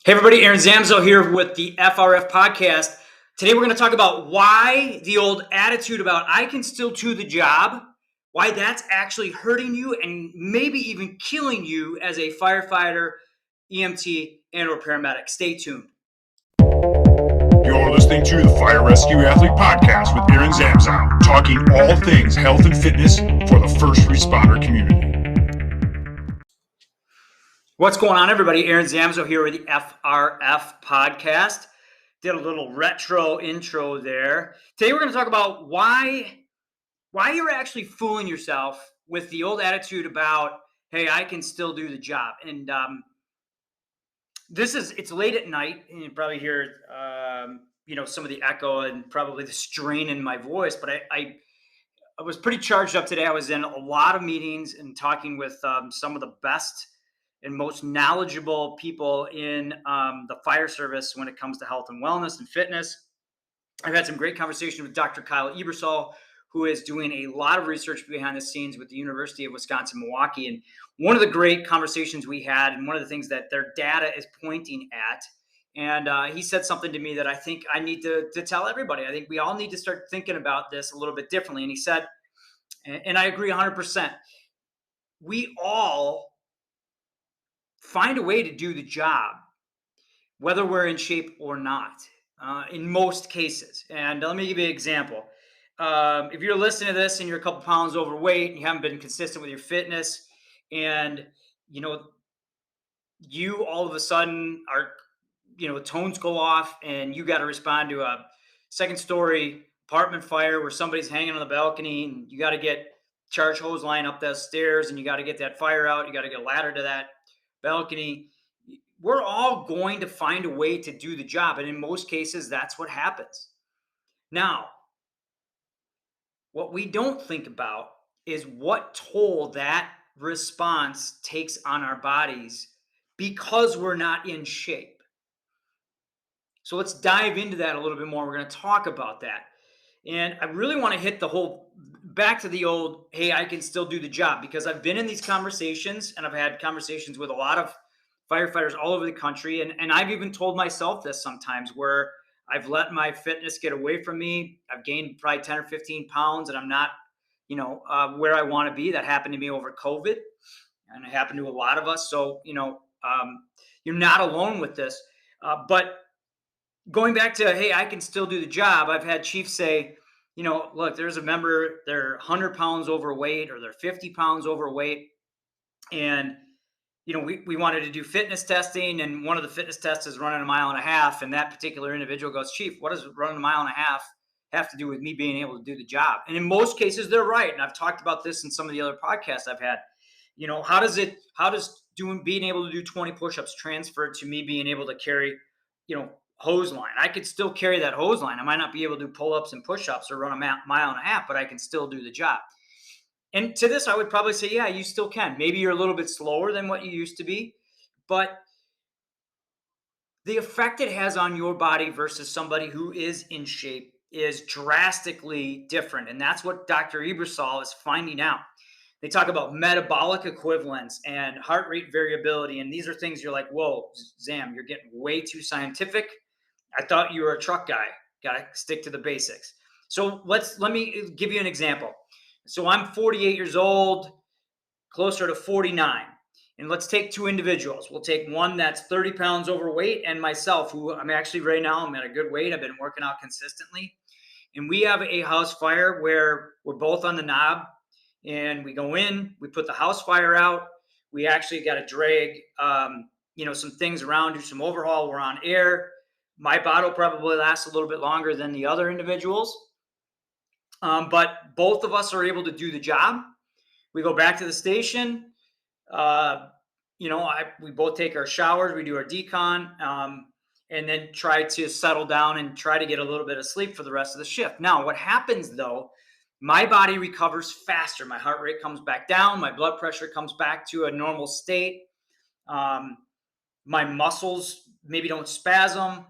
Hey everybody, Aaron Zamzo here with the FRF Podcast. Today we're going to talk about why the old attitude about I can still do the job, why that's actually hurting you and maybe even killing you as a firefighter, EMT, and or paramedic. Stay tuned. You're listening to the Fire Rescue Athlete Podcast with Aaron Zamzo, talking all things health and fitness for the first responder community. What's going on, everybody? Aaron Zamzo here with the FRF Podcast. Did a little retro intro there. Today we're going to talk about why you're actually fooling yourself with the old attitude about, hey, I can still do the job. And it's late at night, and you probably hear, some of the echo and probably the strain in my voice. But I was pretty charged up today. I was in a lot of meetings and talking with some of the best and most knowledgeable people in the fire service when it comes to health and wellness and fitness. I've had some great conversations with Dr. Kyle Ebersol, who is doing a lot of research behind the scenes with the University of Wisconsin-Milwaukee. And one of the great conversations we had, and one of the things that their data is pointing at, and he said something to me that I think I need to tell everybody. I think we all need to start thinking about this a little bit differently. And he said, and I agree 100%, we all find a way to do the job, whether we're in shape or not, in most cases. And let me give you an example. If you're listening to this and you're a couple pounds overweight and you haven't been consistent with your fitness, and you all of a sudden are, tones go off and you got to respond to a second story apartment fire where somebody's hanging on the balcony, and you got to get charge hose line up those stairs, and you got to get that fire out. You got to get a ladder to that balcony. We're all going to find a way to do the job. And in most cases, that's what happens. Now, what we don't think about is what toll that response takes on our bodies because we're not in shape. So let's dive into that a little bit more. We're going to talk about that. And I really want to hit the whole back to the old, hey, I can still do the job, because I've been in these conversations and I've had conversations with a lot of firefighters all over the country. And I've even told myself this sometimes, where I've let my fitness get away from me. I've gained probably 10 or 15 pounds and I'm not, where I want to be. That happened to me over COVID, and it happened to a lot of us. So, you're not alone with this. But going back to, hey, I can still do the job. I've had chiefs say, look, there's a member, they're 100 pounds overweight or they're 50 pounds overweight. And, we wanted to do fitness testing, and one of the fitness tests is running 1.5 miles. And that particular individual goes, Chief, what does running 1.5 miles have to do with me being able to do the job? And in most cases, they're right. And I've talked about this in some of the other podcasts I've had. How does being able to do 20 push-ups transfer to me being able to carry, hose line? I could still carry that hose line. I might not be able to do pull-ups and push-ups or run 1.5 miles, but I can still do the job. And to this, I would probably say, yeah, you still can. Maybe you're a little bit slower than what you used to be, but the effect it has on your body versus somebody who is in shape is drastically different. And that's what Dr. Ebersol is finding out. They talk about metabolic equivalence and heart rate variability. And these are things you're like, whoa, Zam, you're getting way too scientific. I thought you were a truck guy. Got to stick to the basics. So let me give you an example. So I'm 48 years old, closer to 49. And let's take two individuals. We'll take one that's 30 pounds overweight and myself, who I'm actually right now, I'm at a good weight. I've been working out consistently. And we have a house fire where we're both on the knob, and we go in, we put the house fire out. We actually got to drag, some things around, do some overhaul. We're on air. My bottle probably lasts a little bit longer than the other individuals. But both of us are able to do the job. We go back to the station. We both take our showers. We do our decon, and then try to settle down and try to get a little bit of sleep for the rest of the shift. Now, what happens though, my body recovers faster. My heart rate comes back down. My blood pressure comes back to a normal state. My muscles maybe don't spasm.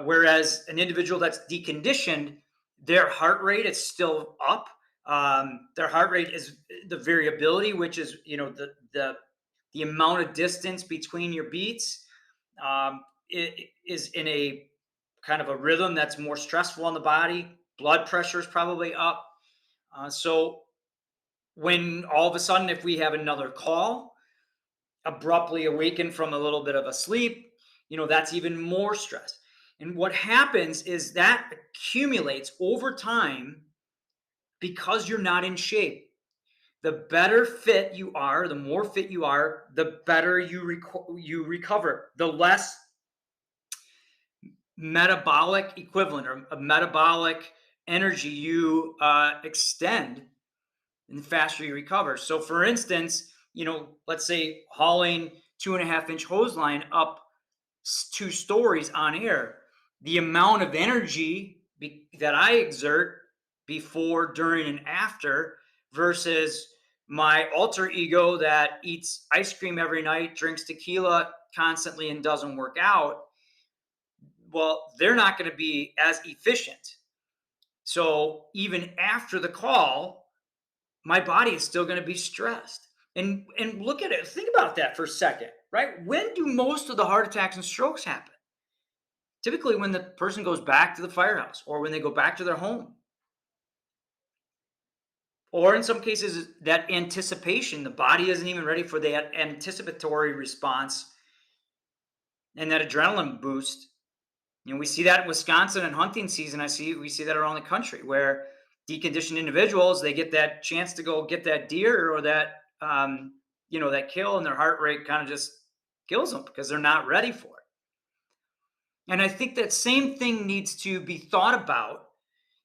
Whereas an individual that's deconditioned, their heart rate is still up. Their heart rate is the variability, which is, the amount of distance between your beats. it is in a kind of a rhythm that's more stressful on the body. Blood pressure is probably up. So when all of a sudden, if we have another call, abruptly awaken from a little bit of a sleep, that's even more stress. And what happens is that accumulates over time because you're not in shape. The better fit you are, the more fit you are, the better you recover, the less metabolic equivalent or a metabolic energy you extend, and the faster you recover. So for instance, let's say hauling 2.5-inch hose line up 2 stories on air, the amount of energy that I exert before, during, and after versus my alter ego that eats ice cream every night, drinks tequila constantly, and doesn't work out, well, they're not going to be as efficient. So even after the call, my body is still going to be stressed. And look at it. Think about that for a second, right? When do most of the heart attacks and strokes happen? Typically when the person goes back to the firehouse or when they go back to their home. Or in some cases, that anticipation, the body isn't even ready for that anticipatory response and that adrenaline boost. We see that in Wisconsin and hunting season. We see that around the country where deconditioned individuals, they get that chance to go get that deer or that, that kill, and their heart rate kind of just kills them because they're not ready for it. And I think that same thing needs to be thought about,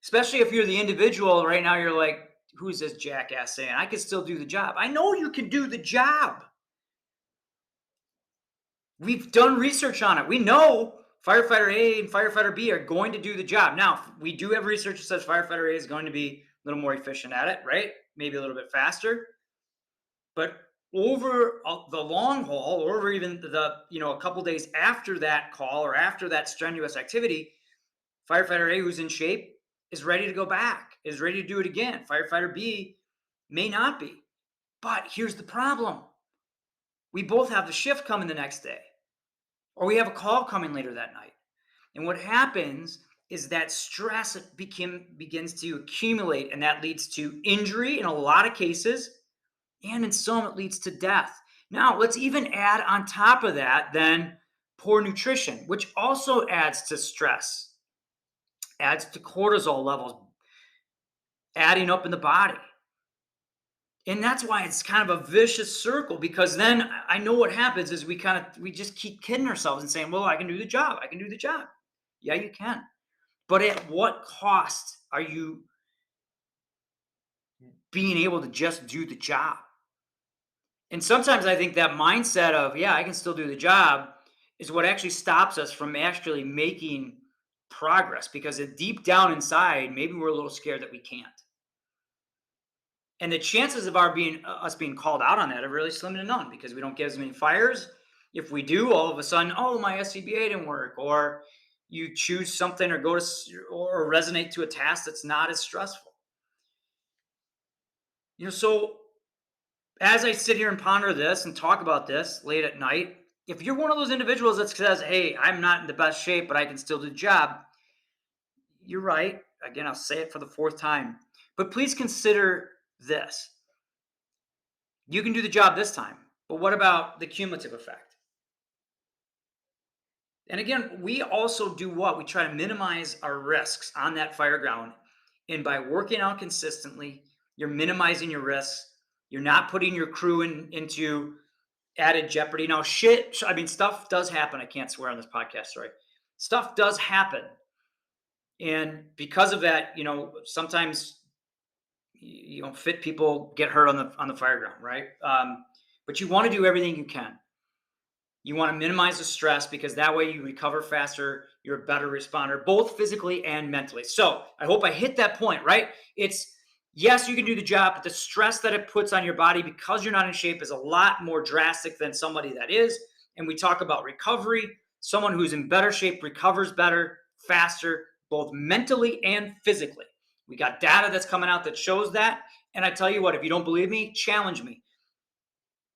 especially if you're the individual right now. You're like, who's this jackass saying I can still do the job? I know you can do the job. We've done research on it. We know firefighter A and firefighter B are going to do the job. Now, we do have research that says firefighter A is going to be a little more efficient at it, right? Maybe a little bit faster. But over the long haul, or over even a couple days after that call or after that strenuous activity, firefighter A, who's in shape, is ready to go back, is ready to do it again. Firefighter B may not be. But here's the problem. We both have the shift coming the next day, or we have a call coming later that night. And what happens is that stress begins to accumulate, and that leads to injury in a lot of cases, and in some it leads to death. Now, let's even add on top of that then poor nutrition, which also adds to stress, adds to cortisol levels adding up in the body. And that's why it's kind of a vicious circle, because then I know what happens is we just keep kidding ourselves and saying, well, I can do the job. I can do the job. Yeah, you can. But at what cost are you being able to just do the job? And sometimes I think that mindset of, yeah, I can still do the job is what actually stops us from actually making progress, because deep down inside, maybe we're a little scared that we can't. And the chances of us being called out on that are really slim to none, because we don't get as many fires. If we do, all of a sudden, oh, my SCBA didn't work, or you choose something or go to or resonate to a task that's not as stressful. So as I sit here and ponder this and talk about this late at night, if you're one of those individuals that says, hey, I'm not in the best shape, but I can still do the job, you're right. Again, I'll say it for the 4th time. But please consider this. You can do the job this time, but what about the cumulative effect? And again, we also do what? We try to minimize our risks on that fire ground. And by working out consistently, you're minimizing your risks. You're not putting your crew into added jeopardy. Now, stuff does happen. I can't swear on this podcast, sorry. Stuff does happen. And because of that, sometimes fit people get hurt on the fire ground, right? But you want to do everything you can. You want to minimize the stress, because that way you recover faster. You're a better responder, both physically and mentally. So I hope I hit that point, right? It's, yes, you can do the job, but the stress that it puts on your body because you're not in shape is a lot more drastic than somebody that is. And we talk about recovery. Someone who's in better shape recovers better, faster, both mentally and physically. We got data that's coming out that shows that. And I tell you what, if you don't believe me, challenge me.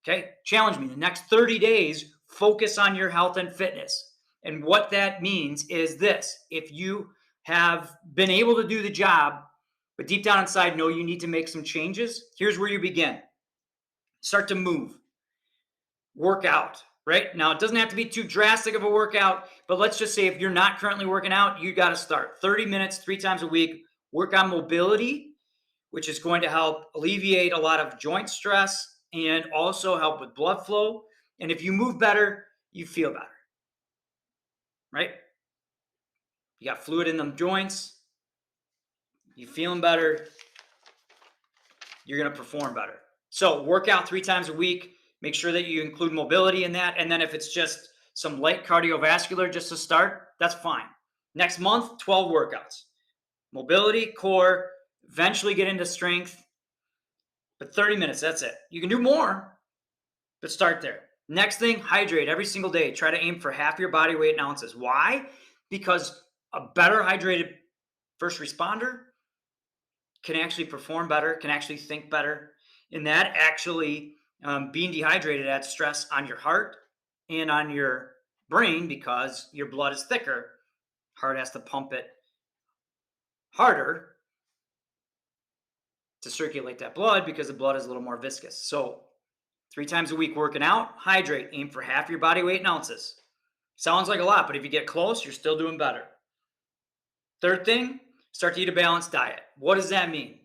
Okay? Challenge me. The next 30 days, focus on your health and fitness. And what that means is this: if you have been able to do the job, but deep down inside know you need to make some changes, here's where you begin. Start to move, work out, right? Now, it doesn't have to be too drastic of a workout, but let's just say if you're not currently working out, you got to start 30 minutes, 3 times a week, work on mobility, which is going to help alleviate a lot of joint stress and also help with blood flow. And if you move better, you feel better, right? You got fluid in them joints, you feeling better, you're going to perform better. So work out 3 times a week. Make sure that you include mobility in that. And then if it's just some light cardiovascular just to start, that's fine. Next month, 12 workouts. Mobility, core, eventually get into strength. But 30 minutes, that's it. You can do more, but start there. Next thing, hydrate every single day. Try to aim for half your body weight in ounces. Why? Because a better hydrated first responder can actually perform better, can actually think better. And that actually, being dehydrated adds stress on your heart and on your brain because your blood is thicker. Heart has to pump it harder to circulate that blood because the blood is a little more viscous. So 3 times a week working out, hydrate, aim for half your body weight in ounces. Sounds like a lot, but if you get close, you're still doing better. Third thing, start to eat a balanced diet. What does that mean?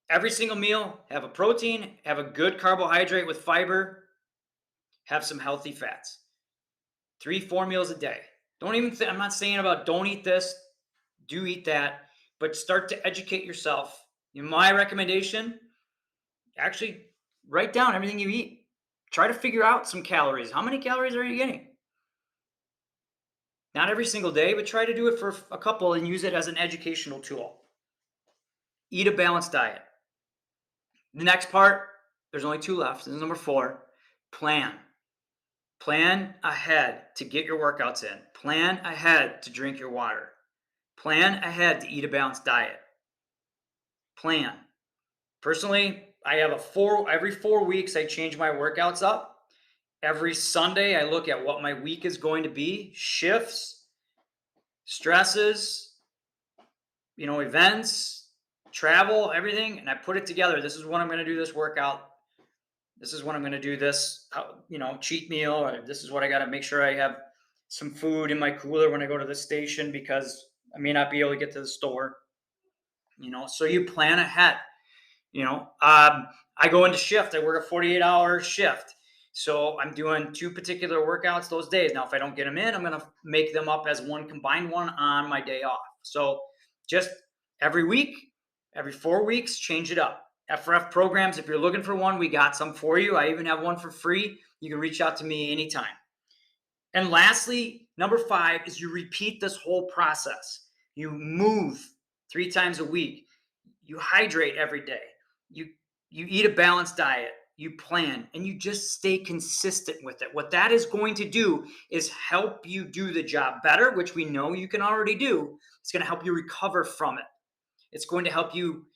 Every single meal, have a protein, have a good carbohydrate with fiber, have some healthy fats. 3-4 meals a day. Don't even I'm not saying about don't eat this, do eat that, but start to educate yourself. My recommendation, actually write down everything you eat. Try to figure out some calories. How many calories are you getting? Not every single day, but try to do it for a couple and use it as an educational tool. Eat a balanced diet. The next part, there's only 2 left. This is number 4. Plan. Plan ahead to get your workouts in. Plan ahead to drink your water. Plan ahead to eat a balanced diet. Plan. Personally, I have every 4 weeks, I change my workouts up. Every Sunday, I look at what my week is going to be, shifts, stresses, events, travel, everything, and I put it together. This is when I'm going to do this workout. This is when I'm going to do this, cheat meal, or this is what I got to make sure I have some food in my cooler when I go to the station because I may not be able to get to the store. So you plan ahead. I go into shift. I work a 48-hour shift. So I'm doing 2 particular workouts those days. Now, if I don't get them in, I'm going to make them up as one combined one on my day off. So just every week, every 4 weeks, change it up. FRF programs, if you're looking for one, we got some for you. I even have one for free. You can reach out to me anytime. And lastly, number 5 is you repeat this whole process. You move 3 times a week. You hydrate every day. You eat a balanced diet. You plan, and you just stay consistent with it. What that is going to do is help you do the job better, which we know you can already do. It's going to help you recover from it. It's going to help you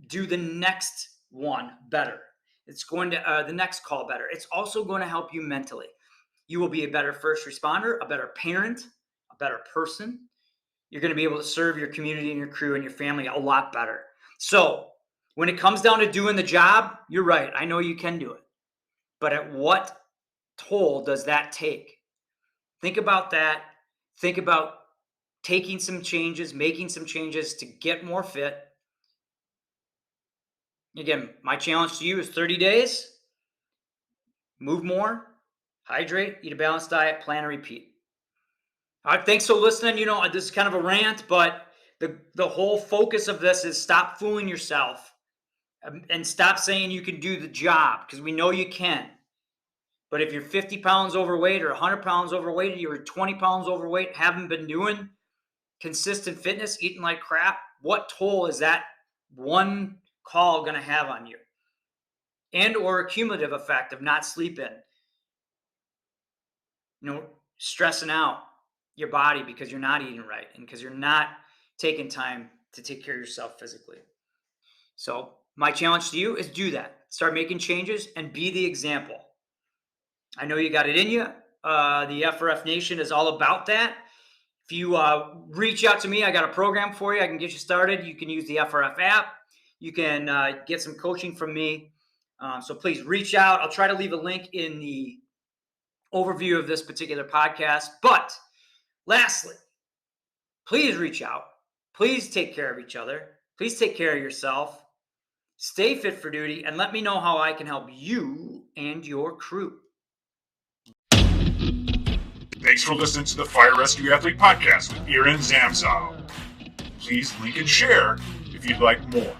do the next one better. It's going to the next call better. It's also going to help you mentally. You will be a better first responder, a better parent, a better person. You're going to be able to serve your community and your crew and your family a lot better. So when it comes down to doing the job, you're right. I know you can do it. But at what toll does that take? Think about that. Think about taking some changes, making some changes to get more fit. Again, my challenge to you is 30 days. Move more, hydrate, eat a balanced diet, plan and repeat. All right, thanks for listening. This is kind of a rant, but the whole focus of this is stop fooling yourself. And stop saying you can do the job because we know you can. But if you're 50 pounds overweight or 100 pounds overweight, or you're 20 pounds overweight, haven't been doing consistent fitness, eating like crap, what toll is that one call going to have on you? And or a cumulative effect of not sleeping, stressing out your body because you're not eating right and because you're not taking time to take care of yourself physically. So my challenge to you is do that. Start making changes and be the example. I know you got it in you. The FRF Nation is all about that. If you reach out to me, I got a program for you. I can get you started. You can use the FRF app. You can get some coaching from me. So please reach out. I'll try to leave a link in the overview of this particular podcast. But lastly, please reach out. Please take care of each other. Please take care of yourself. Stay fit for duty, and let me know how I can help you and your crew. Thanks for listening to the Fire Rescue Athlete Podcast with Aaron Zamzow. Please link and share if you'd like more.